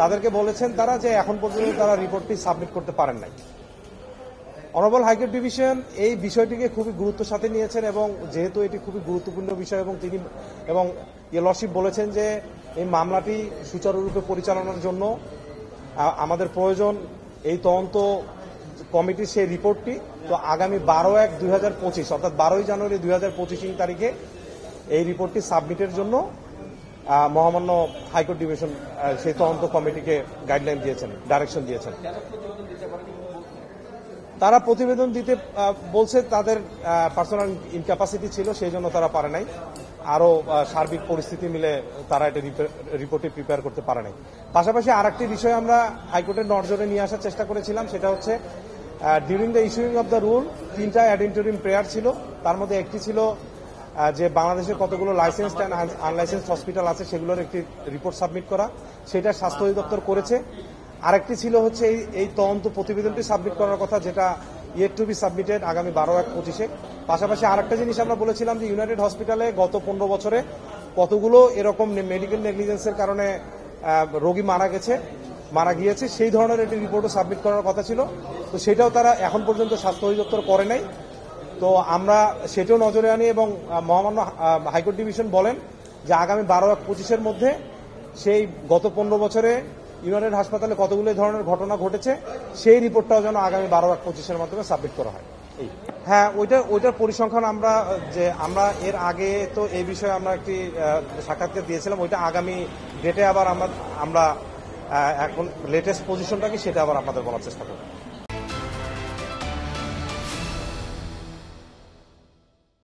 তাদেরকে বলেছেন তারা যে এখন পর্যন্ত তারা রিপোর্টটি সাবমিট করতে পারেন নাই। অনারেবল হাইকোর্ট ডিভিশন এই বিষয়টিকে খুবই গুরুত্বের সাথে নিয়েছেন এবং যেহেতু এটি খুবই গুরুত্বপূর্ণ বিষয় এবং তিনি এবং লর্ডশিপ বলেছেন যে এই মামলাটি সুচারুরূপে পরিচালনার জন্য আমাদের প্রয়োজন এই তদন্ত কমিটির সেই রিপোর্টটি। তো আগামী 12/1/2025 অর্থাৎ 12 জানুয়ারি 2025 তারিখে এই রিপোর্টটি সাবমিটের জন্য মহামান্য হাইকোর্ট ডিভিশন সেই তদন্ত কমিটিকে গাইডলাইন দিয়েছেন, ডাইরেকশন দিয়েছেন। তারা প্রতিবেদন দিতে বলছে তাদের পার্সোনাল ইনক্যাপাসিটি ছিল, সেই জন্য তারা পারে নাই। আরো সার্বিক পরিস্থিতি মিলে তারা এটা রিপোর্টটি প্রিপেয়ার করতে পারে নাই। পাশাপাশি আরেকটি বিষয় আমরা হাইকোর্টের নজরে নিয়ে আসার চেষ্টা করেছিলাম, সেটা হচ্ছে during the issuing of the rule 3টা অ্যাড ইন্টারিম প্রেয়ার ছিল। তার মধ্যে একটি ছিল যে বাংলাদেশের কতগুলো লাইসেন্সড অ্যান্ড আনলাইসেন্সড হসপিটাল আছে সেগুলোর একটি রিপোর্ট সাবমিট করা, সেটা স্বাস্থ্য অধিদপ্তর করেছে। আরেকটি ছিল হচ্ছে এই তদন্ত প্রতিবেদনটি সাবমিট করার কথা, যেটা ইয়েট টু বি সাবমিটেড আগামী 12/1/25। পাশাপাশি আরেকটা জিনিস আমরা বলেছিলাম যে ইউনাইটেড হসপিটালে গত 15 বছরে কতগুলো এরকম মেডিকেল নেগলিজেন্সের কারণে রোগী মারা গিয়েছে, সেই ধরনের একটি রিপোর্টও সাবমিট করার কথা ছিল। তো সেটাও তারা এখন পর্যন্ত স্বাস্থ্য অধিদপ্তর করে নাই। তো আমরা সেটাও নজরে আনি এবং মহামান্য হাইকোর্ট ডিভিশন বলেন যে আগামী 12/1/25 মধ্যে সেই গত 15 বছরে ইউনাইটেড হাসপাতালে কতগুলো ধরনের ঘটনা ঘটেছে সেই রিপোর্টটাও যেন আগামী 12/1/25 মাধ্যমে সাবমিট করা হয়। হ্যাঁ, ওইটার পরিসংখ্যান আমরা এর আগে তো এই বিষয়ে আমরা একটি সাক্ষাৎকার দিয়েছিলাম। ওইটা আগামী ডেটে আবার আমরা এখন লেটেস্ট পজিশনটা কি সেটা আবার আপনাদের বলার চেষ্টা করব।